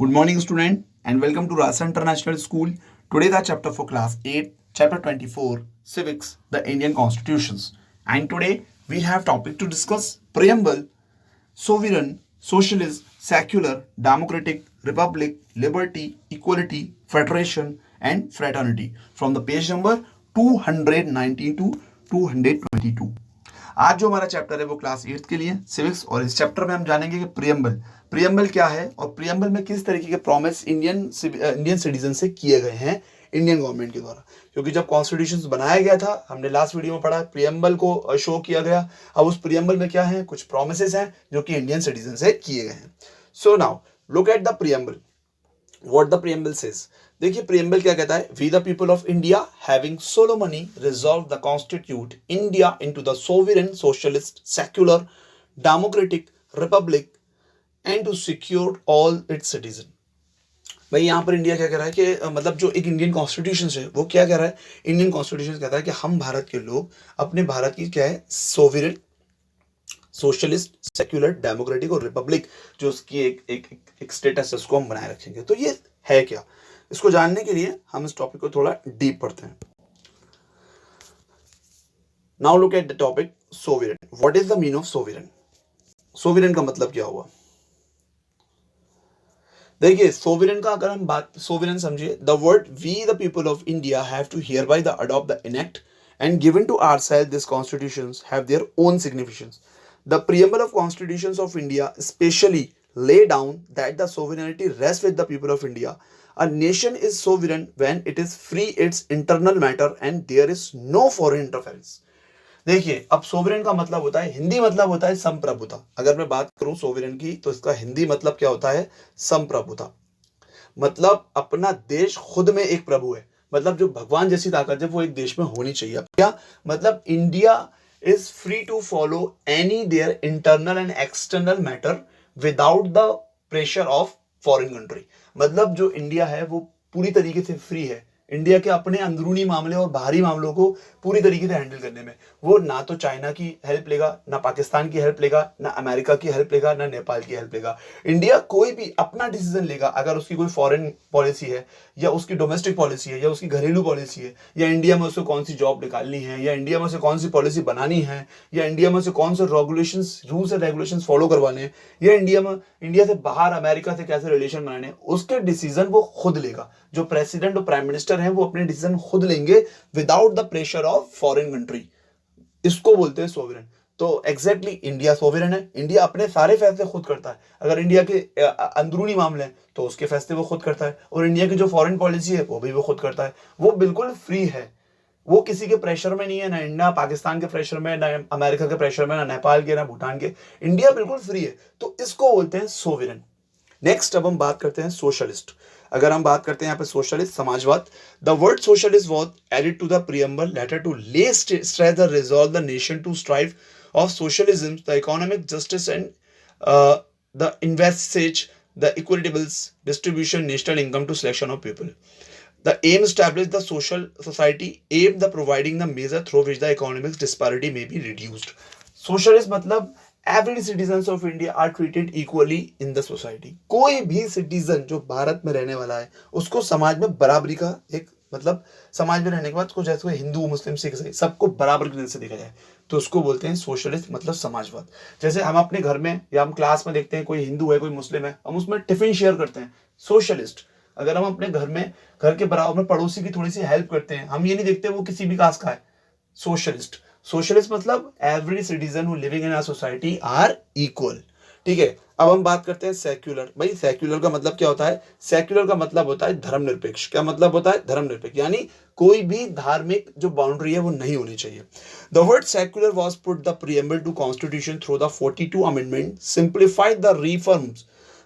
Good morning, student, and welcome to Rasa International School. Today, the chapter for class 8, chapter 24, Civics, the Indian Constitutions. And today, we have topic to discuss preamble, sovereign, socialist, secular, democratic, republic, liberty, equality, federation, and fraternity from the page number 219 to 222. आज जो हमारा chapter है वो class 8 के लिए civics, और इस chapter में हम जानेंगे कि प्रियम्बल क्या है और प्रियम्बल में किस तरीके के प्रॉमिस इंडियन सिटीजन से किए गए हैं इंडियन गवर्नमेंट के द्वारा। क्योंकि जब कॉन्स्टिट्यूशन बनाया गया था, हमने लास्ट वीडियो में पढ़ा, प्रियम्बल को शो किया गया। अब उस प्रियम्बल में क्या है, कुछ प्रोमिसेस हैं जो कि इंडियन सिटीजन से किए गए हैं। So now look at the preamble, what the preamble says. देखिए प्रियम्बल क्या कहता है, we the people of India having solemnly resolved the constitute India into the sovereign socialist secular democratic republic and to secure all its citizen. भाई यहाँ पर India क्या कह रहा है कि मतलब जो एक इंडियन कॉन्स्टिट्यूशन है वो क्या कह रहा है, इंडियन कॉन्स्टिट्यूशन कहता है कि हम भारत के लोग अपने भारत की क्या है, सोवरेन सोशलिस्ट सेक्युलर डेमोक्रेटिक और रिपब्लिक जो उसकी एक स्टेटस है उसको हम बनाए रखेंगे। तो ये है क्या, इसको जानने के लिए हम इस टॉपिक को थोड़ा डीप पढ़ते हैं। Now look at the topic sovereign. What is the meaning of sovereign? Sovereign का मतलब क्या हुआ? देखिए सोवरेन का अगर हम बात, सोवरेन समझिए, the word we the people of India have to hereby the adopt the enact and given to ourselves this constitutions have their own significations. The preamble of constitutions of India especially lay down that the sovereignty rests with the people of India. A nation is sovereign when it is free its internal matter and there is no foreign interference. देखिए अब sovereign का मतलब होता है, हिंदी मतलब होता है संप्रभुता। अगर मैं बात करूं सोवरेन की तो इसका हिंदी मतलब क्या होता है, संप्रभुता। मतलब अपना देश खुद में एक प्रभु है, मतलब जो भगवान जैसी ताकत है वो एक देश में होनी चाहिए। क्या मतलब, India is free to follow any their internal and external matter without the pressure of foreign country। मतलब जो इंडिया है वो पूरी तरीके से फ्री है, इंडिया के अपने अंदरूनी मामले और बाहरी मामलों को पूरी तरीके से हैंडल करने में। वो ना तो चाइना की हेल्प लेगा, ना पाकिस्तान की हेल्प लेगा, ना अमेरिका की हेल्प लेगा, ना नेपाल की हेल्प लेगा। इंडिया कोई भी अपना डिसीजन लेगा। अगर उसकी कोई फॉरेन पॉलिसी है या उसकी डोमेस्टिक पॉलिसी है या उसकी घरेलू पॉलिसी है, या इंडिया में उसको कौन सी जॉब निकालनी है, या इंडिया में उसे कौन सी पॉलिसी बनानी है, या इंडिया में उसे कौन से regulations, rules and regulations follow करवाने हैं, या इंडिया से बाहर अमेरिका से कैसे रिलेशन बनाने हैं, उसके डिसीजन वो खुद लेगा। जो प्रेसिडेंट और प्राइम मिनिस्टर हैं वो अपने डिसीजन खुद लेंगे without the pressure of foreign country. इसको बोलते हैं सोवरेन। तो एग्जैक्टली इंडिया सोवरेन है, इंडिया अपने सारे फैसले खुद करता है। अगर इंडिया के अंदरूनी मामले हैं तो उसके फैसले वो खुद करता है, और इंडिया की जो फॉरेन पॉलिसी है वो भी वो खुद करता है। वो बिल्कुल फ्री है, वो किसी के प्रेशर में नहीं है, ना इंडिया पाकिस्तान के प्रेशर में, ना अमेरिका के प्रेशर में, ना नेपाल के, ना भूटान के। इंडिया बिल्कुल फ्री है, तो इसको बोलते हैं सोवरेन। नेक्स्ट अब हम बात करते हैं सोशलिस्ट। अगर हम बात करते हैं यहाँ पे सोशलिस्ट, समाजवाद, the word socialist was added to the preamble later to lay stress the resolve the nation to strive of socialism, the economic justice and the इन्वेस्टेज, the equitables distribution, national income to selection of people. The aim established the social society aim the providing the measure through which the economic disparity may be reduced. Socialist मतलब every citizens of India are treated equally in the society। कोई भी citizen जो भारत में रहने वाला है उसको समाज में बराबरी का एक मतलब, समाज में रहने के बाद कुछ जैसे हिंदू मुस्लिम सिख सबको बराबर की नजर से देखा जाए, तो उसको बोलते हैं सोशलिस्ट मतलब समाजवाद। जैसे हम अपने घर में या हम क्लास में देखते हैं कोई हिंदू है कोई मुस्लिम है, हम उसमें टिफिन शेयर करते हैं, सोशलिस्ट। अगर हम अपने घर में घर के बराबर में पड़ोसी की थोड़ी सी हेल्प करते हैं, हम ये नहीं देखते वो किसी भी कास्ट का है, सोशलिस्ट। सोशलिस्ट मतलब every citizen who living in a society are equal. ठीक है, अब हम बात करते हैं सेक्युलर। भाई सेक्युलर का मतलब क्या होता है? सेक्युलर का मतलब होता है धर्मनिरपेक्ष। क्या मतलब होता है? धर्मनिरपेक्ष, यानी कोई भी धार्मिक जो बाउंड्री है वो नहीं होनी चाहिए। The word secular was put the preamble to constitution through the 42 amendment simplified the reforms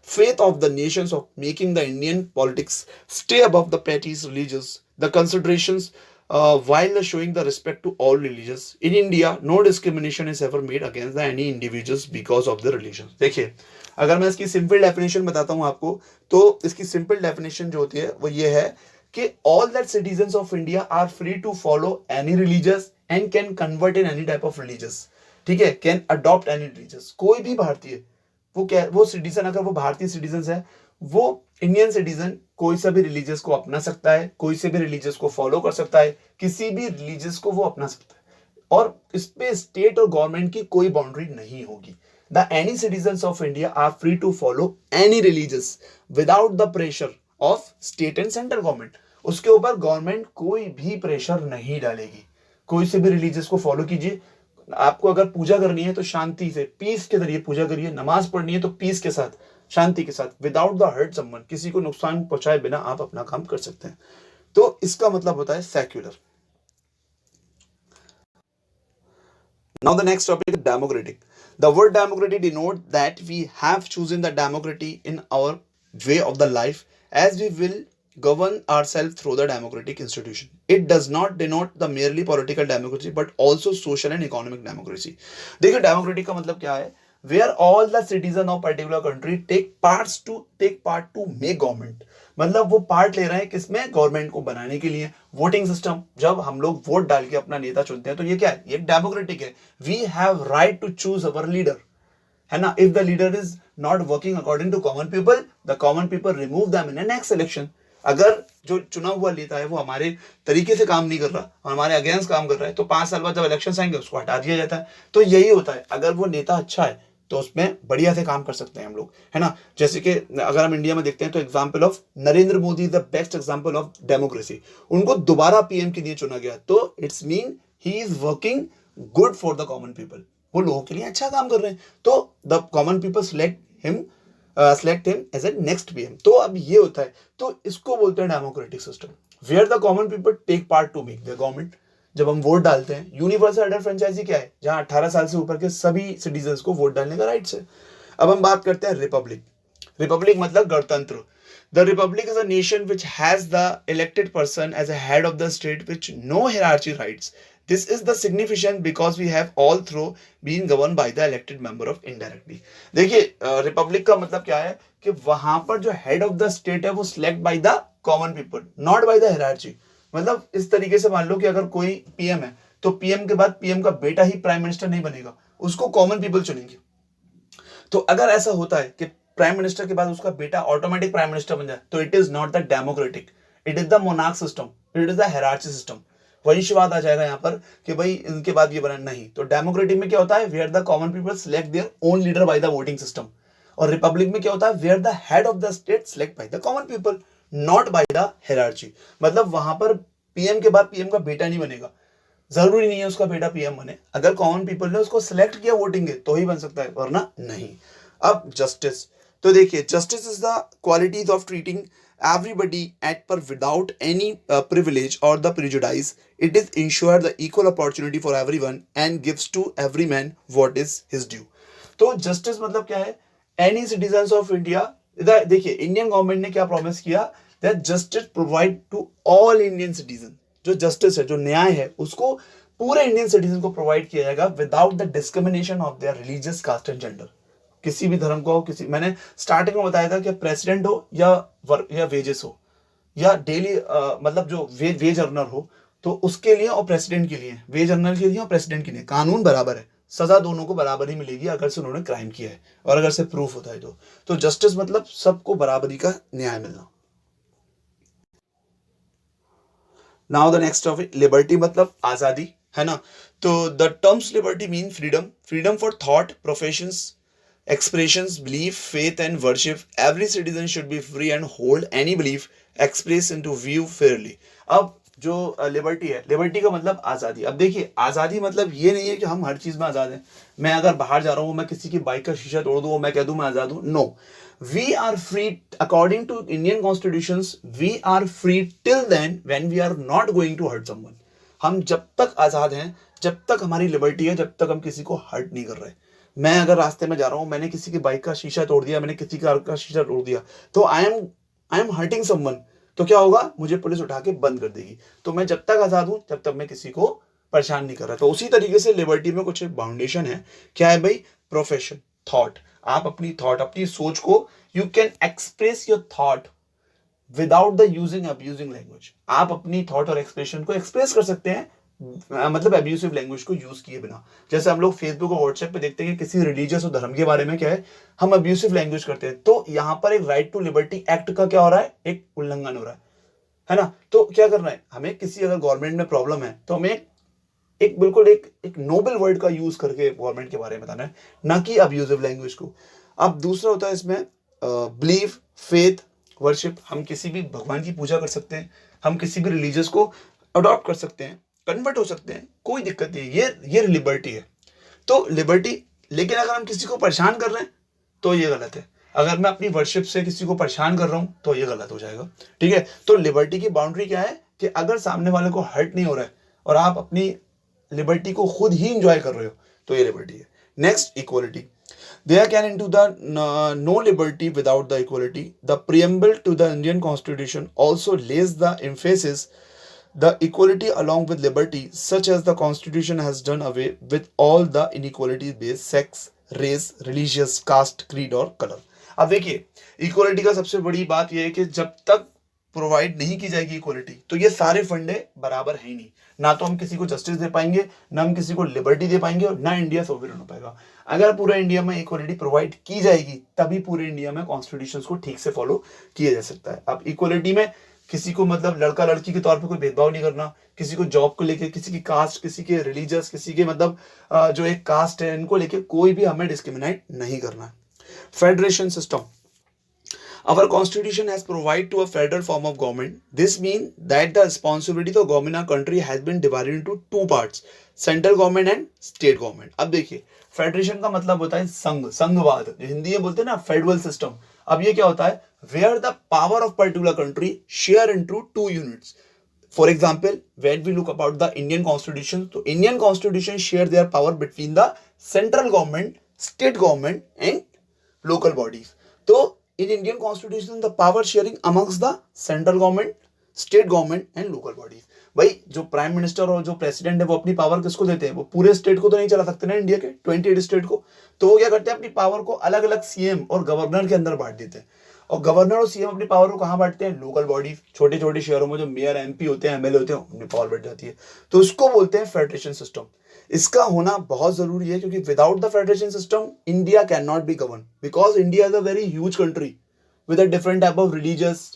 faith of the nations of making the Indian politics stay above the petty religious the considerations while showing the respect to all religions in India। No discrimination is ever made against the any individuals because of the religion। देखिए अगर मैं इसकी simple definition बताता हूँ आपको, तो इसकी simple definition जो होती है वो ये है कि all that citizens of India are free to follow any religious and can convert in any type of religious। ठीक है, can adopt any religious। कोई भी भारतीय वो क्या, वो सिटीजन अगर वो भारतीय सिटीजन है वो इंडियन सिटीजन कोई सा भी रिलीजियस को अपना सकता है, कोई से भी रिलीजियस को फॉलो कर सकता है, किसी भी रिलीजियस को वो अपना सकता है, और इस पे स्टेट और गवर्नमेंट की कोई बाउंड्री नहीं होगी. The any citizen of India are free to follow any religious without the pressure of state and central government. उसके ऊपर गवर्नमेंट कोई भी प्रेशर नहीं डालेगी. कोई से भी रिलीजियस को फॉलो कीजिए. आपको अगर पूजा करनी है तो शांति से, पीस के जरिए पूजा करिए. नमाज पढ़नी है तो पीस के साथ, शांति के साथ, विदाउट द हर्ट समवन, किसी को नुकसान पहुंचाए बिना आप अपना काम कर सकते हैं. तो इसका मतलब होता है secular. Now the next topic is democratic. The word democratic denotes that we have chosen the democracy in our way of the life, as we will govern ourselves through the democratic institution. It does not denote the merely political democracy but also social and economic democracy. देखिए democratic का मतलब क्या है? Where all the citizens of particular country take part to make government. मतलब वो part ले रहे हैं किसमें? गवर्नमेंट को बनाने के लिए. वोटिंग सिस्टम, जब हम लोग वोट डाल के अपना नेता चुनते हैं तो ये क्या है? ये डेमोक्रेटिक है. We have right to choose our leader, है ना. If the leader is not working according to common people, the common people remove them in next election. अगर जो चुना हुआ नेता है वो हमारे तरीके से काम नहीं कर रहा, हमारे अगेंस्ट काम कर रहा है, तो 5 साल बाद जब इलेक्शन आएंगे उसको हटा दिया जाता है. तो यही होता है. अगर वो नेता अच्छा है तो उसमें बढ़िया से काम कर सकते हैं हम लोग, है ना. जैसे कि अगर हम इंडिया में देखते हैं तो example of Narendra Modi is the best example of democracy. उनको दोबारा पीएम के लिए चुना गया, तो it's mean he is working good for the common people. वो लोगों के लिए अच्छा काम कर रहे हैं, तो the common people select him as a next PM. तो अब ये होता है. तो इसको बोलते हैं democratic system, where the common people take part to make the government. जब हम वोट डालते हैं, यूनिवर्सल अडल्ट फ्रेंचाइजी क्या है? जहां 18 साल से ऊपर के सभी सिटीजन्स को वोट डालने का राइट्स है. अब हम बात करते हैं रिपब्लिक. रिपब्लिक मतलब गणतंत्र. The republic is a nation which has the elected person as a head of the state which no hierarchy rights. This is the significant because we have all through been govern by the elected member of indirectly. देखिए republic का मतलब क्या है कि वहां पर जो head of the state है वो select by the common people, not by the hierarchy. मतलब इस तरीके से मान लो कि अगर कोई पीएम है तो पीएम के बाद पीएम का बेटा ही प्राइम मिनिस्टर नहीं बनेगा, उसको कॉमन पीपल चुनेंगे. तो अगर ऐसा होता है कि प्राइम मिनिस्टर के बाद उसका बेटा ऑटोमेटिक प्राइम मिनिस्टर बन जाए, तो it is not the democratic, it is the monarch system, it is the hierarchy system. वंशवाद आ जाएगा यहाँ पर कि भाई इनके बाद ये बना नहीं. तो डेमोक्रेटिक में क्या होता है? Where the common people select their own leader by the voting system. और रिपब्लिक में क्या होता है? Where the head of the state select by the common people, not by the hierarchy. मतलब वहां पर पीएम के बाद पीएम का बेटा नहीं बनेगा. जरूरी नहीं है उसका बेटा पीएम बने, अगर कॉमन पीपल ने उसको सिलेक्ट किया वोटिंग के तो ही बन सकता है, वरना नहीं. अब जस्टिस, तो देखिए justice is the qualities of treating everybody at par without any privilege or the prejudice. It is ensure the equal opportunity for everyone and gives to every man what is his due. तो justice मतलब क्या है? Any citizen of India. देखिए Indian government ने क्या promise किया? That justice provide to all Indian citizen. जो justice है, जो न्याय है, उसको पूरे इंडियन सिटीजन को प्रोवाइड किया जाएगा without the discrimination of their religious, caste and gender. किसी भी धर्म को हो, किसी, मैंने स्टार्टिंग में बताया था कि प्रेसिडेंट हो या वेजेस हो या डेली मतलब जो वेज अर्नर हो, तो उसके लिए और प्रेसिडेंट के लिए, वेज अर्नर के लिए और प्रेसिडेंट के लिए कानून बराबर है. सजा दोनों को बराबर ही मिलेगी अगर से उन्होंने क्राइम किया है और अगर से प्रूफ होता है तो जस्टिस मतलब सबको बराबरी का न्याय मिलना. Now the next topic, liberty मतलब आजादी, है ना. तो the terms liberty mean freedom, freedom for thought, professions, expressions, belief, faith and worship. Every citizen should be free and hold any belief express into view fairly. अब जो liberty है, liberty का मतलब आज़ादी. अब देखिए आज़ादी मतलब ये नहीं है कि हम हर चीज़ में आज़ाद हैं. मैं अगर बाहर जा रहा हूँ, मैं किसी की बाइक का शीशा तोड़ दूँ, मैं कह दूँ मैं आज़ाद हूँ. No, we are free according to Indian constitutions. We are free till then when we are not going to hurt someone. हम जब तक आज़ाद हैं, जब तक हमारी लिबर्टी है, जब तक हम किसी को हर्ट नहीं कर रहे. मैं अगर रास्ते में जा रहा हूँ, मैंने किसी की बाइक का शीशा तोड़ दिया, मैंने किसी कार का शीशा तोड़ दिया, तो आई एम हर्टिंग समवन. तो क्या होगा? मुझे पुलिस उठा के बंद कर देगी. तो मैं जब तक आजाद हूं जब तक मैं किसी को परेशान नहीं कर रहा. तो उसी तरीके से लिबर्टी में कुछ एक बाउंडेशन है. क्या है भाई? Profession, thought. आप अपनी थॉट, अपनी सोच को, you can express your thought without the using abusing language. आप अपनी थॉट और एक्सप्रेशन को एक्सप्रेस कर सकते हैं मतलब एब्यूसिव लैंग्वेज को यूज किए बिना। जैसे हम लोग फेसबुक और व्हाट्सएप पे देखते हैं कि किसी रिलीजियस और धर्म के बारे में क्या है, हम एब्यूसिव लैंग्वेज करते हैं, तो यहाँ पर एक राइट टू लिबर्टी एक्ट का क्या हो रहा है, एक उल्लंघन हो रहा है ना। तो क्या करना है हमें, किसी अगर गवर्नमेंट में प्रॉब्लम है तो हमें एक बिल्कुल एक नोबल वर्ड का यूज करके गवर्नमेंट के बारे में बताना है, ना कि अब्यूजिव लैंग्वेज को। अब दूसरा होता है इसमें बिलीव, फेथ, वर्शिप। हम किसी भी भगवान की पूजा कर सकते हैं, हम किसी भी रिलीजियस को अडॉप्ट कर सकते हैं, कन्वर्ट हो सकते हैं, कोई दिक्कत नहीं है, ये लिबर्टी है। तो लिबर्टी, लेकिन अगर हम किसी को परेशान कर रहे हैं तो ये गलत है। अगर मैं अपनी वर्शिप से किसी को परेशान कर रहा हूं तो ये गलत हो जाएगा, ठीक है। तो लिबर्टी की बाउंड्री क्या है कि अगर सामने वाले को हर्ट नहीं हो रहा है और आप अपनी लिबर्टी को खुद ही इंजॉय कर रहे हो तो ये लिबर्टी है। Next, equality. There can into the no liberty without the equality. The preamble to the Indian Constitution also lays the emphasis the equality along with liberty, such as the Constitution has done away with all the inequalities based sex, race, religious, caste, creed और color. अब देखिए, equality का सबसे बड़ी बात यह है कि जब तक प्रोवाइड नहीं की जाएगी इक्वलिटी तो ये सारे फंडे बराबर है ही नहीं। ना तो हम किसी को जस्टिस दे पाएंगे, ना हम किसी को लिबर्टी दे पाएंगे, और ना इंडिया सोवरेन हो पाएगा। अगर पूरे इंडिया में इक्वलिटी प्रोवाइड की जाएगी तभी पूरे इंडिया में कॉन्स्टिट्यूशन को ठीक से फॉलो किया जा सकता है। अब इक्वलिटी में किसी को मतलब लड़का लड़की के तौर पे कोई भेदभाव नहीं करना, किसी को जॉब को लेके, किसी की कास्ट, किसी के रिलीजियस, किसी के मतलब जो एक कास्ट है इनको लेके कोई भी हमें डिस्क्रिमिनेट नहीं करना है। Federation system. Our constitution has provided to a federal form of government. This means that the responsibility of the government in our country has been divided into two parts, central government and state government. अब देखिए, federation का मतलब होता है संघ, संघवाद, हिंदी में बोलते हैं ना फेडरल सिस्टम। अब ये क्या होता है, where the power of particular country share into two units. For example, when we look about the Indian Constitution, so Indian Constitution share their power between the central government, state government and local bodies. तो in Indian Constitution the power sharing amongst the central government, state government and local bodies. भाई जो prime minister और जो president है वो अपनी power किसको देते हैं, वो पूरे स्टेट को तो नहीं चला सकते ना, इंडिया के 28 स्टेट को। तो वो क्या करते हैं, अपनी पावर को अलग अलग सीएम और गवर्नर के अंदर बांट देते हैं। और गवर्नर और सीएम अपनी पावर को कहाँ बांटते हैं, लोकल बॉडीज, छोटे छोटे शहरों में जो मेयर एमपी होते हैं, एमएलए होते हैं, अपनी पावर बढ़ जाती है। तो उसको बोलते हैं फेडरेशन सिस्टम। इसका होना बहुत जरूरी है क्योंकि without the federation system India can not be govern, because India is a very huge country with a different type of religious,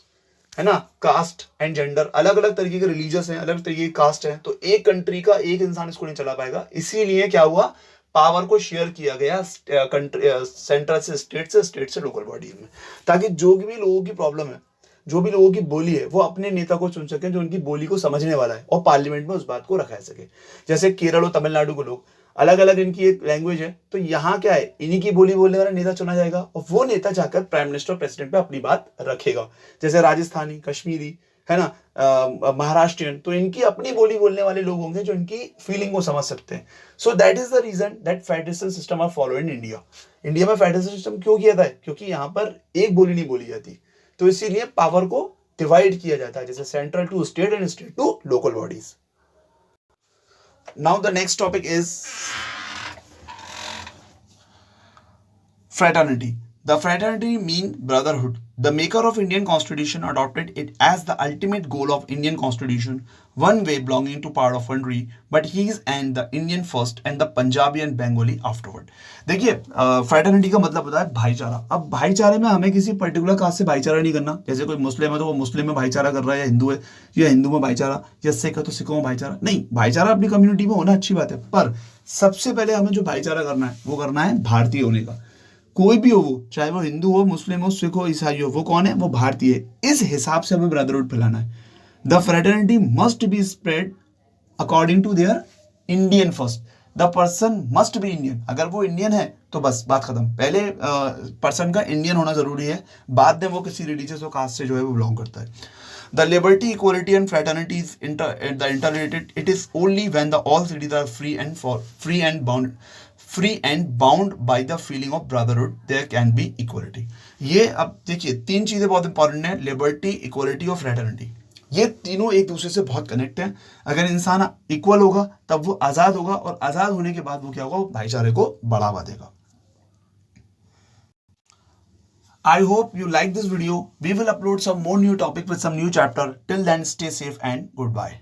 है ना, कास्ट एंड जेंडर, अलग अलग तरीके के रिलीजियस हैं, अलग तरीके की कास्ट हैं। तो एक कंट्री का एक इंसान इसको नहीं चला पाएगा। इसीलिए क्या हुआ, पावर को शेयर किया गया सेंट्रल से स्टेट से, स्टेट से लोकल बॉडी में, ताकि जो भी लोगों की प्रॉब्लम है, जो भी लोगों की बोली है, वो अपने नेता को चुन सके जो उनकी बोली को समझने वाला है और पार्लियामेंट में उस बात को रखा सके। जैसे केरल और तमिलनाडु के लोग, अलग अलग इनकी एक लैंग्वेज है, तो यहाँ क्या है, इन्हीं की बोली बोलने वाला नेता चुना जाएगा और वो नेता जाकर प्राइम मिनिस्टर प्रेसिडेंट पे अपनी बात रखेगा। जैसे राजस्थानी, कश्मीरी, है ना, महाराष्ट्रियन, तो इनकी अपनी बोली बोलने वाले लोग होंगे जो इनकी फीलिंग को समझ सकते हैं। So that is the reason that federation system are follow in India. India में फेडरेशन सिस्टम क्यों किया था, क्योंकि यहाँ पर एक बोली नहीं बोली जाती, तो इसीलिए पावर को डिवाइड किया जाता है, जैसे central to state and state to local bodies. Now the next topic is fraternity. The fraternity mean brotherhood. The maker of Indian Constitution adopted it as the ultimate goal of Indian Constitution, one way belonging to part of country, but he is and the Indian first and the Punjabi and Bengali afterward. देखिए, fraternity का मतलब होता है भाईचारा। अब भाईचारे में हमें किसी पर्टिकुलर कास्ट से भाईचारा नहीं करना। जैसे कोई मुस्लिम है तो वो मुस्लिम में भाईचारा कर रहा है, या हिंदू है या हिंदू में भाईचारा, या सिख है तो सिखों में भाईचारा। नहीं, भाईचारा अपनी कम्युनिटी में होना अच्छी बात है, पर सबसे पहले हमें जो भाईचारा करना है वो करना है भारतीय होने का। कोई भी हो वो, चाहे वो हिंदू हो, मुस्लिम हो, सिख हो, ईसाई हो, वो कौन है, वो भारतीय है। इस हिसाब से हमें ब्रदरहुड फैलाना है। The fraternity must be spread according to their Indian first. The person must be Indian. अगर वो इंडियन है तो बस बात खत्म। पहले पर्सन का इंडियन होना जरूरी है, बाद में वो किसी रिलीजियस और कास्ट से जो है वो बिलोंग करता है। The liberty, equality, and fraternity is interrelated. It is only when the all cities are free and bound by the feeling of brotherhood there can be equality. ये अब देखिए, तीन चीजें बहुत इंपॉर्टेंट है, लिबर्टी, इक्वलिटी और फ्रेटर्निटी। ये तीनों एक दूसरे से बहुत कनेक्ट हैं। अगर इंसान इक्वल होगा तब वो आजाद होगा, और आजाद होने के बाद वो क्या होगा, भाईचारे को बढ़ावा देगा। I hope you like this video. We will upload some more new topic with some new chapter. Till then, stay safe and goodbye.